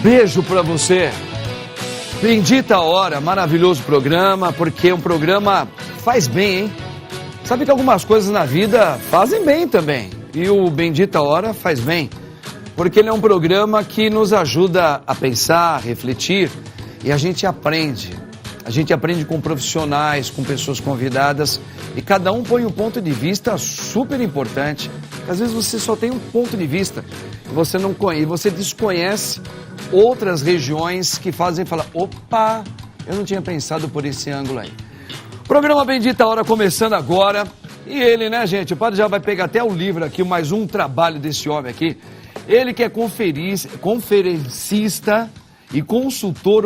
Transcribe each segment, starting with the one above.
beijo pra você. Bendita hora, maravilhoso programa, porque um programa faz bem, hein? Sabe que algumas coisas na vida fazem bem também. E o Bendita Hora faz bem, porque ele é um programa que nos ajuda a pensar, a refletir, e a gente aprende. A gente aprende com profissionais, com pessoas convidadas, e cada um põe um ponto de vista super importante. Às vezes você só tem um ponto de vista, e você não conhece, você desconhece outras regiões que fazem falar, opa, eu não tinha pensado por esse ângulo aí. Programa Bendita Hora começando agora. E ele, né, gente? O padre já vai pegar até o livro aqui, mais um trabalho desse homem aqui. Ele que é conferencista e consultor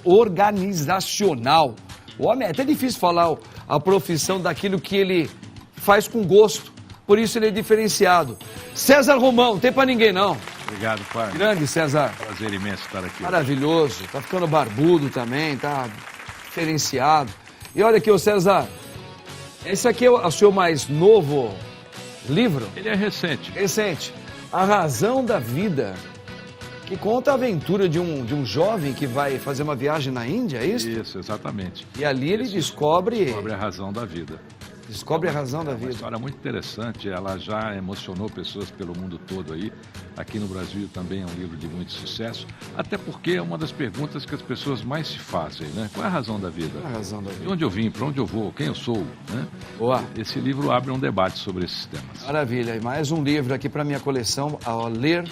organizacional. O homem é até difícil falar a profissão daquilo que ele faz com gosto. Por isso ele é diferenciado. César Romão, não tem pra ninguém não. Obrigado, pai. Grande, César. Prazer imenso estar aqui. Maravilhoso. Tá ficando barbudo também, tá diferenciado. E olha aqui, ô César, esse aqui é o seu mais novo livro? Ele é recente. Recente. A Razão da Vida, que conta a aventura de um jovem que vai fazer uma viagem na Índia, é isso? Isso, exatamente. E ali ele descobre a razão da vida. Descobre a razão da É uma vida. história muito interessante, ela já emocionou pessoas pelo mundo todo aí. Aqui no Brasil também é um livro de muito sucesso, até porque é uma das perguntas que as pessoas mais se fazem, né? Qual é a razão da vida? Qual é a razão da vida? De onde eu vim, para onde eu vou, quem eu sou, né? Boa. Esse livro abre um debate sobre esses temas. Maravilha. E mais um livro aqui para minha coleção, a ler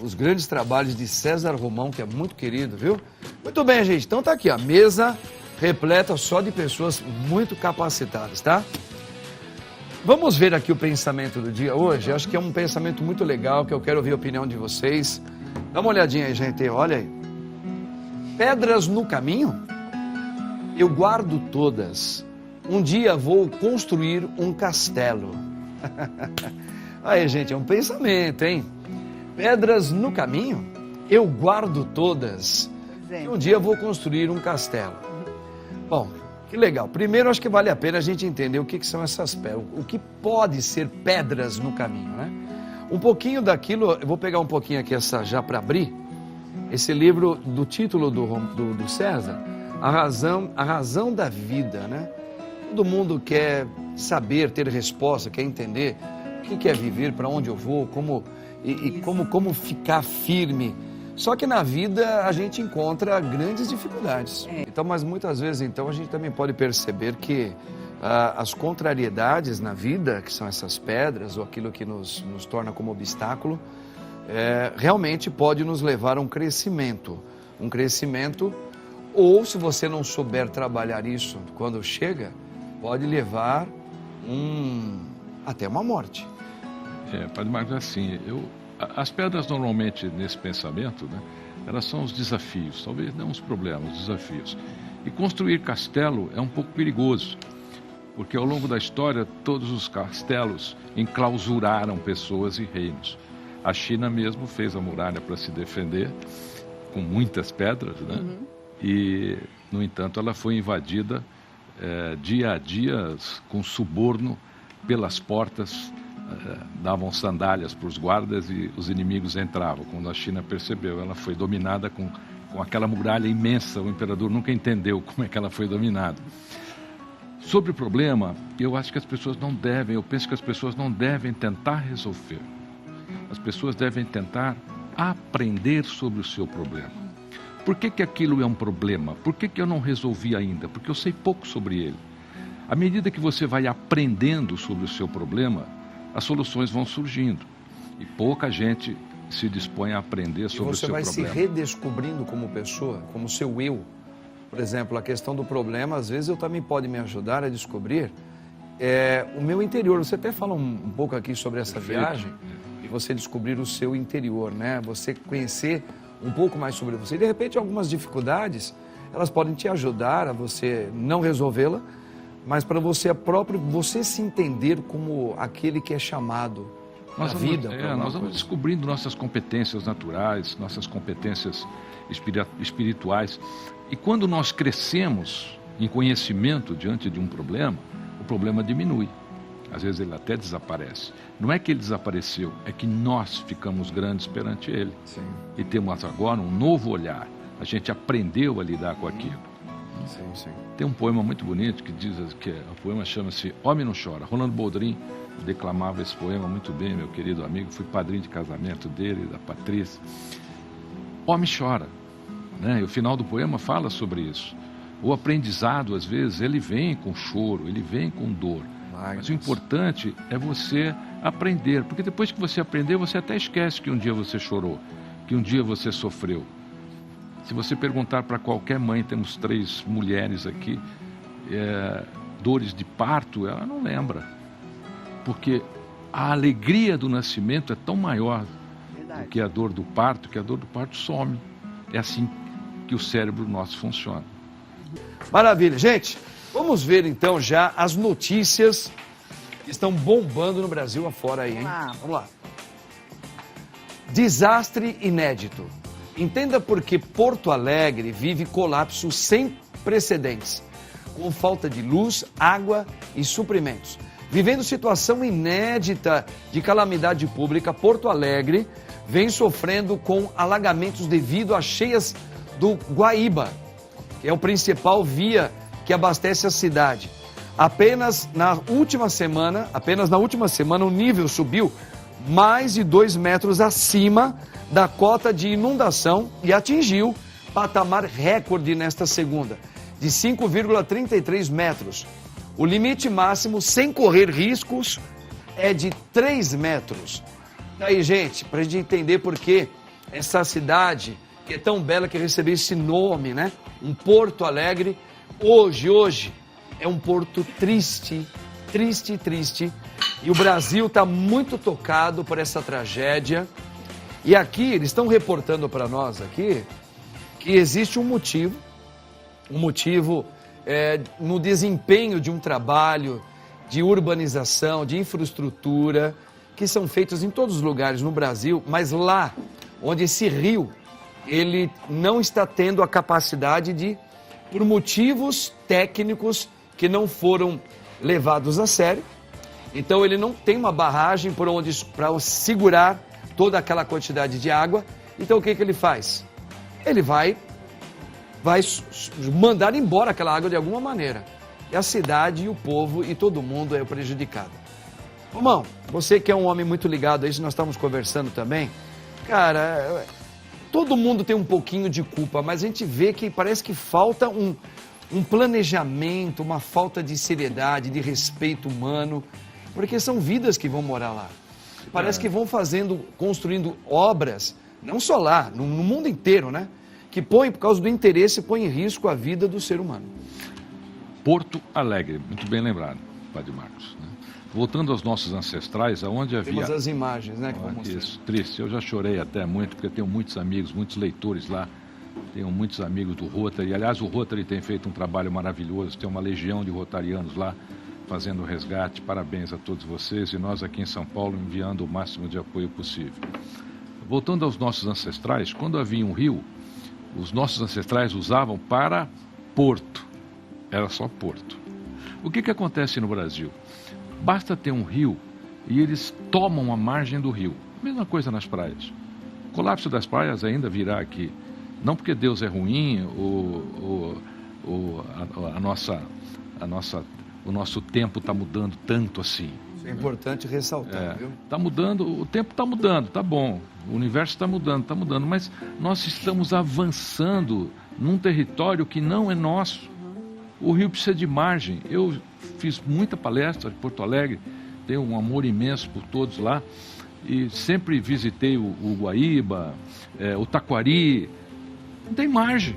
os grandes trabalhos de César Romão, que é muito querido, viu? Muito bem, gente. Então tá aqui, a mesa repleta só de pessoas muito capacitadas, tá? Vamos ver aqui o pensamento do dia hoje. Acho que é um pensamento muito legal, que eu quero ouvir a opinião de vocês. Dá uma olhadinha aí, gente. Olha aí. Pedras no caminho? Eu guardo todas. Um dia vou construir um castelo. Aí, gente, é um pensamento, hein? Pedras no caminho? Eu guardo todas. E um dia vou construir um castelo. Bom, que legal. Primeiro, acho que vale a pena a gente entender o que são essas pedras, o que pode ser pedras no caminho, né? Um pouquinho daquilo, eu vou pegar um pouquinho aqui já para abrir, esse livro do título do César, a razão da vida, né? Todo mundo quer saber, ter resposta, quer entender o que é viver, para onde eu vou, como ficar firme. Só que na vida a gente encontra grandes dificuldades. Então, mas muitas vezes então a gente também pode perceber que as contrariedades na vida, que são essas pedras ou aquilo que nos torna como obstáculo, realmente pode nos levar a um crescimento. Um crescimento, ou se você não souber trabalhar isso quando chega, pode levar até uma morte. Padre Marcos, assim, as pedras normalmente nesse pensamento, né, elas são os desafios, talvez não os problemas, os desafios. E construir castelo é um pouco perigoso, porque ao longo da história todos os castelos enclausuraram pessoas e reinos. A China mesmo fez a muralha para se defender, com muitas pedras, né? E, no entanto, ela foi invadida dia a dia com suborno pelas portas. Davam sandálias para os guardas e os inimigos entravam. Quando a China percebeu, ela foi dominada com aquela muralha imensa. O imperador nunca entendeu como é que ela foi dominada. Sobre o problema, eu penso que as pessoas não devem tentar resolver. As pessoas devem tentar aprender sobre o seu problema. Por que aquilo é um problema? Por que eu não resolvi ainda? Porque eu sei pouco sobre ele. À medida que você vai aprendendo sobre o seu problema, as soluções vão surgindo e pouca gente se dispõe a aprender sobre o seu problema. Você vai se redescobrindo como pessoa, como seu eu. Por exemplo, a questão do problema, às vezes eu também pode me ajudar a descobrir o meu interior. Você até fala um pouco aqui sobre essa viagem e você descobrir o seu interior, né? Você conhecer um pouco mais sobre você. E de repente algumas dificuldades, elas podem te ajudar a você não resolvê-la, mas para você se entender como aquele que é chamado na vida. Nós vamos descobrindo nossas competências naturais, nossas competências espirituais. E quando nós crescemos em conhecimento diante de um problema, o problema diminui. Às vezes ele até desaparece. Não é que ele desapareceu, é que nós ficamos grandes perante ele. Sim. E temos agora um novo olhar. A gente aprendeu a lidar com aquilo. Sim, sim. Tem um poema muito bonito que diz que o poema chama-se Homem Não Chora. Rolando Boldrin declamava esse poema muito bem, meu querido amigo. Fui padrinho de casamento dele, da Patrícia. Homem chora, né? E o final do poema fala sobre isso. O aprendizado, às vezes, ele vem com choro, ele vem com dor. Mas o importante é você aprender, porque depois que você aprender, você até esquece que um dia você chorou, que um dia você sofreu. Se você perguntar para qualquer mãe, temos 3 mulheres aqui, dores de parto, ela não lembra. Porque a alegria do nascimento é tão maior do que a dor do parto, que a dor do parto some. É assim que o cérebro nosso funciona. Maravilha. Gente, vamos ver então já as notícias que estão bombando no Brasil afora aí, hein? Vamos lá. Desastre inédito. Entenda por que Porto Alegre vive colapso sem precedentes, com falta de luz, água e suprimentos. Vivendo situação inédita de calamidade pública, Porto Alegre vem sofrendo com alagamentos devido às cheias do Guaíba, que é o principal via que abastece a cidade. Apenas na última semana, o nível subiu mais de 2 metros acima da cota de inundação e atingiu patamar recorde nesta segunda, de 5,33 metros. O limite máximo, sem correr riscos, é de 3 metros. Daí, gente, para a gente entender por que essa cidade, que é tão bela, que recebeu esse nome, né? Um Porto Alegre, hoje é um porto triste, triste. E o Brasil está muito tocado por essa tragédia. E aqui, eles estão reportando para nós aqui, que existe um motivo no desempenho de um trabalho de urbanização, de infraestrutura, que são feitos em todos os lugares no Brasil, mas lá onde esse rio, ele não está tendo a capacidade de, por motivos técnicos que não foram levados a sério, então ele não tem uma barragem para segurar toda aquela quantidade de água. Então o que ele faz? Ele vai mandar embora aquela água de alguma maneira. E a cidade e o povo e todo mundo é prejudicado. Romão, você que é um homem muito ligado a isso, nós estamos conversando também. Cara, todo mundo tem um pouquinho de culpa, mas a gente vê que parece que falta um planejamento, uma falta de seriedade, de respeito humano, porque são vidas que vão morar lá. Parece que vão construindo obras, não só lá, no mundo inteiro, né? Que por causa do interesse, põe em risco a vida do ser humano. Porto Alegre, muito bem lembrado, Padre Marcos. Né? Voltando aos nossos ancestrais, aonde havia... Temos as imagens, né? Isso, triste. Eu já chorei até muito, porque eu tenho muitos amigos, muitos leitores lá. Tenho muitos amigos do Rotary. Aliás, o Rotary tem feito um trabalho maravilhoso. Tem uma legião de rotarianos lá fazendo o resgate. Parabéns a todos vocês. E nós aqui em São Paulo enviando o máximo de apoio possível. Voltando aos nossos ancestrais, quando havia um rio, os nossos ancestrais usavam para porto. Era só porto. O que acontece no Brasil? Basta ter um rio e eles tomam a margem do rio. Mesma coisa nas praias. O colapso das praias ainda virá aqui. Não porque Deus é ruim ou o nosso tempo está mudando tanto assim. Isso é importante ressaltar, viu? Está mudando, o tempo está mudando, tá bom. O universo está mudando, mas nós estamos avançando num território que não é nosso. O rio precisa de margem. Eu fiz muita palestra em Porto Alegre, tenho um amor imenso por todos lá, e sempre visitei o Guaíba, o Taquari. Não tem margem.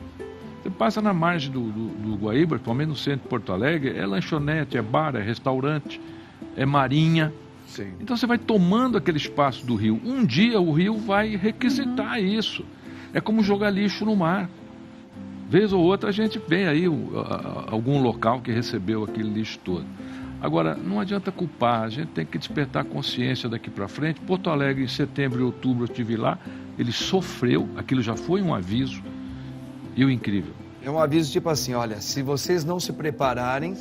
Você passa na margem do Guaíba, principalmente no centro de Porto Alegre, é lanchonete, é bar, é restaurante, é marinha. Sim. Então você vai tomando aquele espaço do rio. Um dia o rio vai requisitar isso. É como jogar lixo no mar. Vez ou outra a gente vê aí algum local que recebeu aquele lixo todo. Agora, não adianta culpar, a gente tem que despertar consciência daqui para frente. Porto Alegre, em setembro e outubro eu estive lá, ele sofreu, aquilo já foi um aviso. E o incrível, É um aviso tipo assim, olha, se vocês não se prepararem,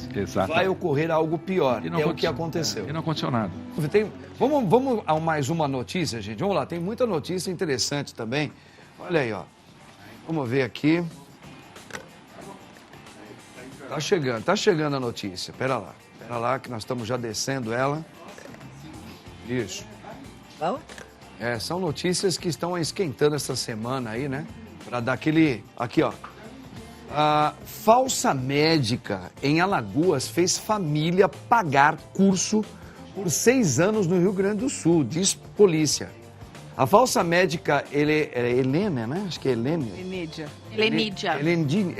vai ocorrer algo pior. É o que aconteceu. E não aconteceu nada. Vamos a mais uma notícia, gente. Vamos lá, tem muita notícia interessante também. Olha aí, ó. Vamos ver aqui. Tá chegando a notícia. Pera lá que nós estamos já descendo ela. Isso. Vamos? São notícias que estão esquentando essa semana aí, né? Para dar aquele... Aqui, ó. A falsa médica em Alagoas fez família pagar curso por 6 anos no Rio Grande do Sul, diz polícia. A falsa médica Helena, né? Acho que é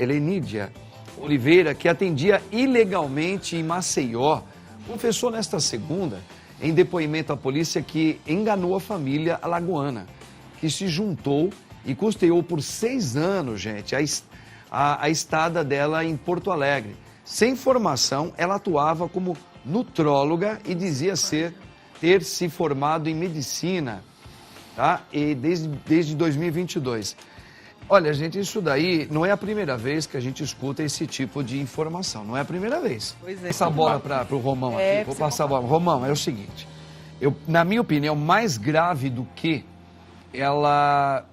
Helenídia Oliveira, que atendia ilegalmente em Maceió, confessou nesta segunda, em depoimento à polícia, que enganou a família alagoana, que se juntou e custeou por 6 anos, gente, a estada dela em Porto Alegre. Sem formação, ela atuava como nutróloga e dizia ter se formado em medicina, tá? E desde 2022. Olha, gente, isso daí não é a primeira vez que a gente escuta esse tipo de informação. Não é a primeira vez. Pois é. Vou passar a bola para o Romão aqui. Vou passar a bola. Romão, é o seguinte. Na minha opinião, mais grave do que ela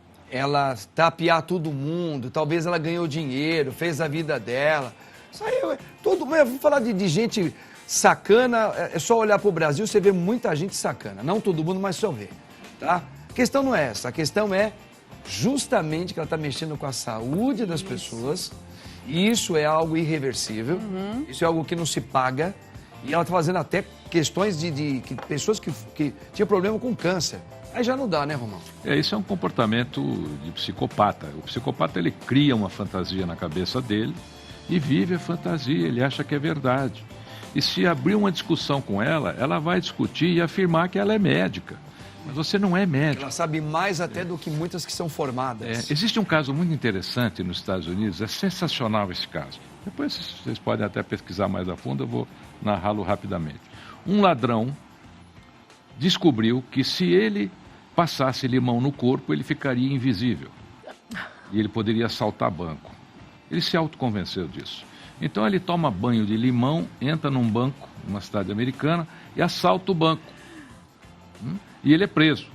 tapear todo mundo, talvez ela ganhou dinheiro, fez a vida dela. Isso aí, vou falar de gente sacana, é só olhar para o Brasil, você vê muita gente sacana. Não todo mundo, mas só vê, tá? A questão não é essa, a questão é justamente que ela está mexendo com a saúde das pessoas, e isso é algo irreversível, isso é algo que não se paga, e ela está fazendo até questões de pessoas que tinham problema com câncer. Aí já não dá, né, Romão? Isso é um comportamento de psicopata. O psicopata, ele cria uma fantasia na cabeça dele e vive a fantasia, ele acha que é verdade. E se abrir uma discussão com ela, ela vai discutir e afirmar que ela é médica. Mas você não é médico. Ela sabe mais até do que muitas que são formadas. Existe um caso muito interessante nos Estados Unidos, é sensacional esse caso. Depois vocês podem até pesquisar mais a fundo, eu vou narrá-lo rapidamente. Um ladrão descobriu que se ele passasse limão no corpo, ele ficaria invisível. E ele poderia assaltar banco. Ele se autoconvenceu disso. Então ele toma banho de limão, entra num banco, numa cidade americana, e assalta o banco. E ele é preso.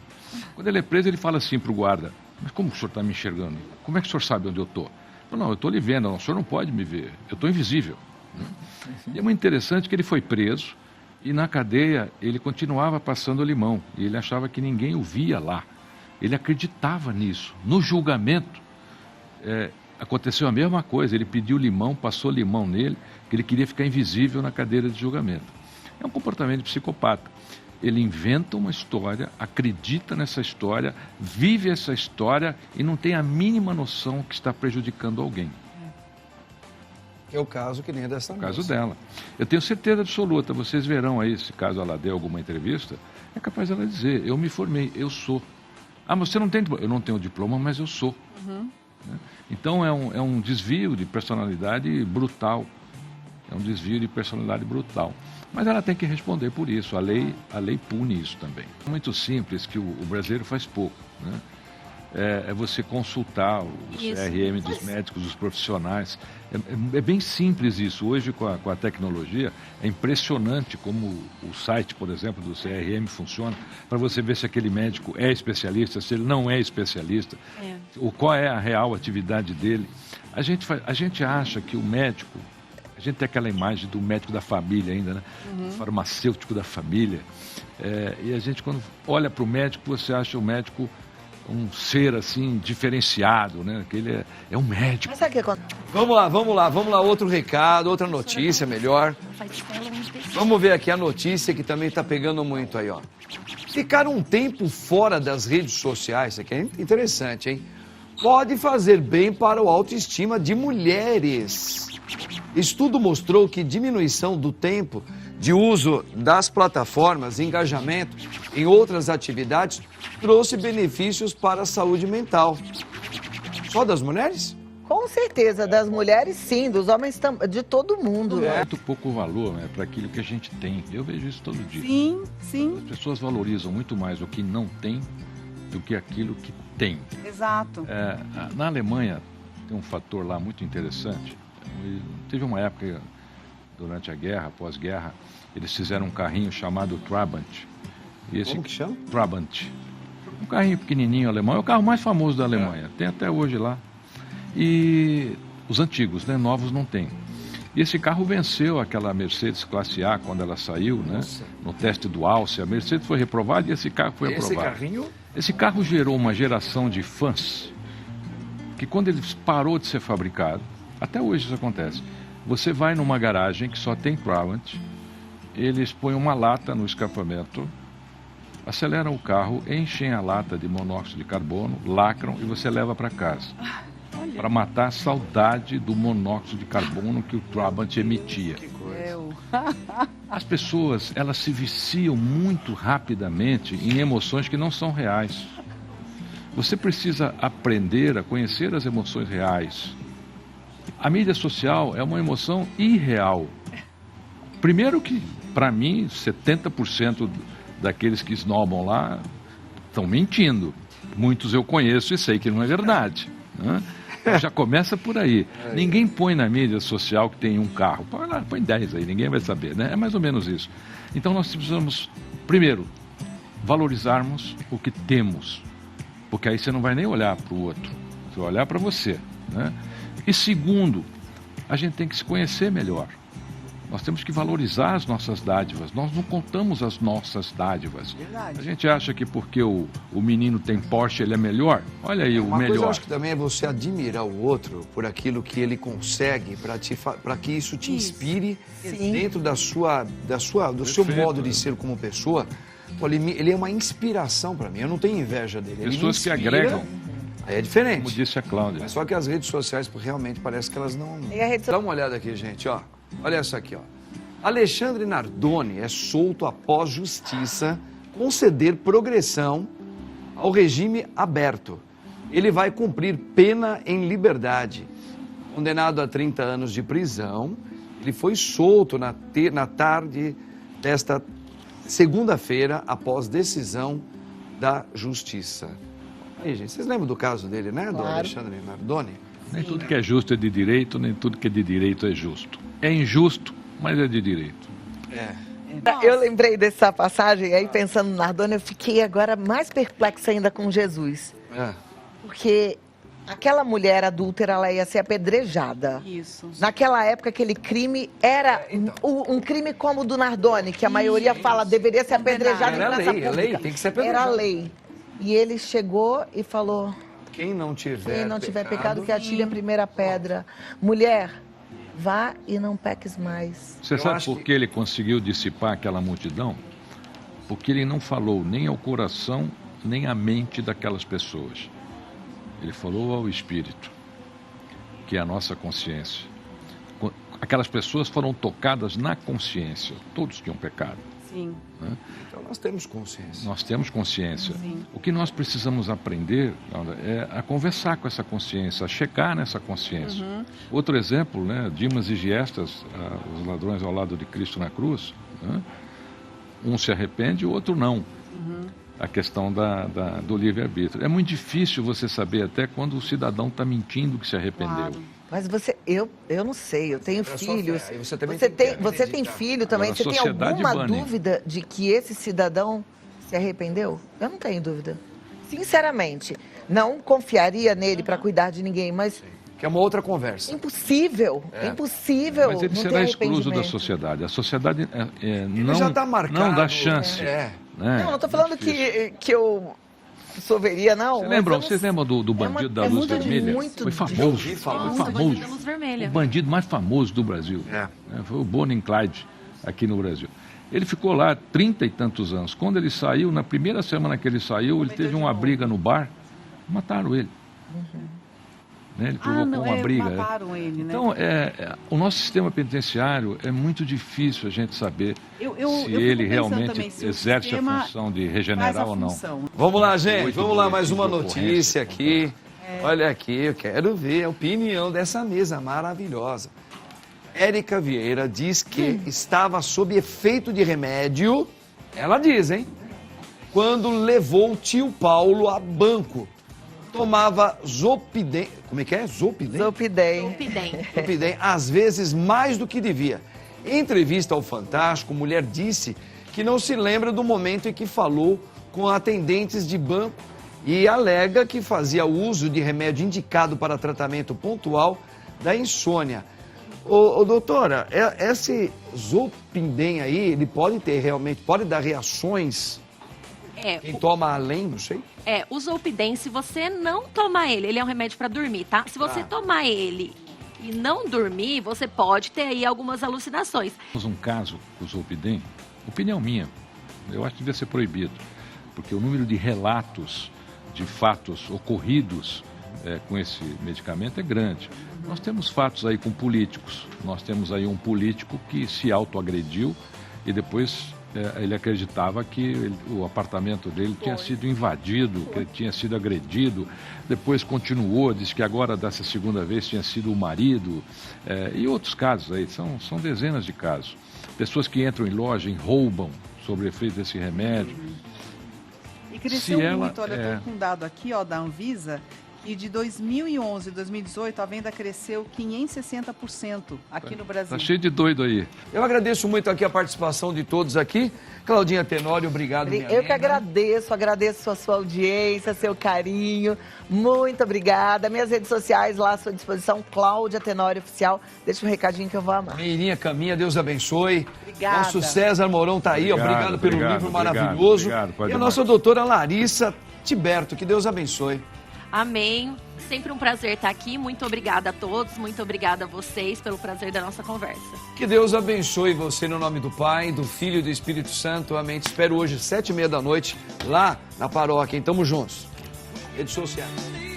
Quando ele é preso, ele fala assim para o guarda: mas como o senhor está me enxergando? Como é que o senhor sabe onde eu estou? Não, eu estou lhe vendo, o senhor não pode me ver, eu estou invisível. E é muito interessante que ele foi preso e na cadeia ele continuava passando limão e ele achava que ninguém o via lá. Ele acreditava nisso. No julgamento, aconteceu a mesma coisa, ele pediu limão, passou limão nele, que ele queria ficar invisível na cadeira de julgamento. É um comportamento de psicopata. Ele inventa uma história, acredita nessa história, vive essa história e não tem a mínima noção que está prejudicando alguém. É o caso que nem é dessa moça. O caso dela. Eu tenho certeza absoluta, vocês verão aí, se caso ela der alguma entrevista, é capaz dela dizer: eu me formei, eu sou. Ah, mas você não tem diploma? Eu não tenho diploma, mas eu sou. Então é um desvio de personalidade brutal. É um desvio de personalidade brutal. Mas ela tem que responder por isso. A lei pune isso também. É muito simples, que o brasileiro faz pouco, né? É você consultar o CRM dos médicos, dos profissionais. É bem simples isso. Hoje, com a tecnologia, é impressionante como o site, por exemplo, do CRM funciona, para você ver se aquele médico é especialista, se ele não é especialista, ou qual é a real atividade dele. A gente acha que o médico... A gente tem aquela imagem do médico da família ainda, né? O farmacêutico da família. E a gente, quando olha para o médico, você acha o médico um ser, assim, diferenciado, né? Que ele é um médico. Mas sabe o que acontece? Vamos lá. Outro recado, outra notícia melhor. Vamos ver aqui a notícia que também está pegando muito aí, ó. Ficar um tempo fora das redes sociais, isso aqui é interessante, hein? Pode fazer bem para o autoestima de mulheres. Estudo mostrou que diminuição do tempo de uso das plataformas, engajamento em outras atividades, trouxe benefícios para a saúde mental. Só das mulheres? Com certeza, das mulheres sim, dos homens também, de todo mundo. É muito pouco valor, né, para aquilo que a gente tem. Eu vejo isso todo dia. Sim. As pessoas valorizam muito mais o que não tem do que aquilo que tem. Exato. Na Alemanha, tem um fator lá muito interessante. Teve uma época, durante a guerra, pós-guerra, eles fizeram um carrinho chamado Trabant. Como que chama? Trabant. Um carrinho pequenininho alemão, é o carro mais famoso da Alemanha, tem até hoje lá. E os antigos, né? Novos não tem. E esse carro venceu aquela Mercedes Classe A quando ela saiu, né? No teste do Alce. A Mercedes foi reprovada e esse carro foi aprovado. Esse carro gerou uma geração de fãs que quando ele parou de ser fabricado, até hoje isso acontece, você vai numa garagem que só tem Trabant, eles põem uma lata no escapamento, aceleram o carro, enchem a lata de monóxido de carbono, lacram e você leva para casa. Para matar a saudade do monóxido de carbono que o Trabant emitia. As pessoas, elas se viciam muito rapidamente em emoções que não são reais. Você precisa aprender a conhecer as emoções reais. A mídia social é uma emoção irreal. Primeiro que, para mim, 70% daqueles que esnobam lá estão mentindo. Muitos eu conheço e sei que não é verdade, né? Já começa por aí. Ninguém põe na mídia social que tem um carro. Põe lá, põe 10 aí, ninguém vai saber, né? É mais ou menos isso. Então nós precisamos, primeiro, valorizarmos o que temos. Porque aí você não vai nem olhar para o outro. Você vai olhar para você, né? E segundo, a gente tem que se conhecer melhor. Nós temos que valorizar as nossas dádivas. Nós não contamos as nossas dádivas. Verdade. A gente acha que porque o menino tem Porsche, ele é melhor. Olha aí, o melhor. Uma coisa eu acho que também é você admirar o outro por aquilo que ele consegue, para que isso te inspire dentro do seu modo de ser como pessoa. Pô, ele é uma inspiração para mim. Eu não tenho inveja dele. Pessoas que agregam. Aí é diferente. Como disse a Cláudia. Mas só que as redes sociais realmente parece que elas não... Dá uma olhada aqui, gente, ó. Olha essa aqui, ó. Alexandre Nardoni é solto após justiça conceder progressão ao regime aberto. Ele vai cumprir pena em liberdade. Condenado a 30 anos de prisão, ele foi solto na tarde desta segunda-feira após decisão da justiça. Aí, gente, vocês lembram do caso dele, né? Do Alexandre Nardoni? Nem tudo que é justo é de direito, nem tudo que é de direito é justo. É injusto, mas é de direito. Eu lembrei dessa passagem, aí pensando no Nardoni, eu fiquei agora mais perplexa ainda com Jesus. Porque aquela mulher adúltera, ela ia ser apedrejada. Isso. Naquela época, aquele crime era um crime como o do Nardoni, que a maioria fala deveria ser apedrejado em praça pública. Era lei, tem que ser apedrejado. Era lei. E ele chegou e falou... Quem não tiver pecado, que atire a primeira pedra. Mulher, vá e não peques mais. Você sabe por que ele conseguiu dissipar aquela multidão? Porque ele não falou nem ao coração, nem à mente daquelas pessoas. Ele falou ao Espírito, que é a nossa consciência. Aquelas pessoas foram tocadas na consciência. Todos tinham pecado. Sim. Né? Então nós temos consciência. Nós temos consciência. Sim. O que nós precisamos aprender é a conversar com essa consciência, a checar nessa consciência. Outro exemplo, né? Dimas e Giestas, os ladrões ao lado de Cristo na cruz, né? Um se arrepende, o outro não. A questão do livre-arbítrio. É muito difícil você saber até quando o cidadão está mentindo que se arrependeu. Claro. Mas eu não sei, eu tenho filhos. Você também você tem filho também. Agora, você tem alguma dúvida de que esse cidadão se arrependeu? Eu não tenho dúvida. Sinceramente, não confiaria nele para cuidar de ninguém, mas... Que é uma outra conversa. Impossível, impossível. Mas ele não será ter excluso da arrependimento. sociedade. A sociedade Ele já tá marcado, não dá chance. É. Né? Não estou falando que eu absolveria, não. Vocês lembram do bandido da luz vermelha? Foi famoso. Bandido da luz vermelha. O bandido mais famoso do Brasil. Foi o Bonnie and Clyde, aqui no Brasil. Ele ficou lá 30 e tantos anos. Quando ele saiu, na primeira semana que ele saiu, ele teve uma briga no bar, mataram ele. Né? Ele provocou uma briga. Mataram ele, né? Então, o nosso sistema penitenciário é muito difícil a gente saber se ele realmente exerce a função de regenerar ou não. Vamos lá, gente. Vamos lá, mais uma notícia aqui. Olha aqui, eu quero ver a opinião dessa mesa maravilhosa. Érica Vieira diz que estava sob efeito de remédio, ela diz, hein? Quando levou o tio Paulo a banco. tomava Zolpidem. Como é que é? Zolpidem? Zolpidem. Zolpidem, às vezes mais do que devia. Em entrevista ao Fantástico, a mulher disse que não se lembra do momento em que falou com atendentes de banco e alega que fazia uso de remédio indicado para tratamento pontual da insônia. Doutora, esse Zolpidem aí, ele pode ter realmente, pode dar reações? Quem toma além, não sei? O Zolpidem, se você não tomar ele é um remédio para dormir, tá? Se você tomar ele e não dormir, você pode ter aí algumas alucinações. Temos um caso com o Zolpidem, opinião minha, eu acho que devia ser proibido, porque o número de relatos de fatos ocorridos com esse medicamento é grande. Nós temos fatos aí com políticos, nós temos aí um político que se autoagrediu e depois ele acreditava que o apartamento dele tinha sido invadido, que ele tinha sido agredido, depois continuou, disse que agora dessa segunda vez tinha sido o marido, e outros casos aí, são dezenas de casos. Pessoas que entram em loja e roubam sobre o efeito desse remédio. E cresceu muito, olha, eu estou com um dado aqui, ó, da Anvisa, e de 2011 a 2018 a venda cresceu 560% aqui no Brasil. Tá cheio de doido aí. Eu agradeço muito aqui a participação de todos aqui. Claudinha Tenório, obrigado, minha Eu que agradeço a sua audiência, seu carinho. Muito obrigada. Minhas redes sociais lá à sua disposição, Cláudia Tenório Oficial. Deixa um recadinho que eu vou amar. Meirinha Caminha, Deus abençoe. Obrigada. Nosso César Mourão tá aí, obrigado pelo livro maravilhoso. E a nossa doutora Larissa Tiberto, que Deus abençoe. Amém. Sempre um prazer estar aqui. Muito obrigada a todos. Muito obrigada a vocês pelo prazer da nossa conversa. Que Deus abençoe você no nome do Pai, do Filho e do Espírito Santo. Amém. Te espero hoje, 7h30 da noite, lá na paróquia. Tamo juntos. Redes sociais.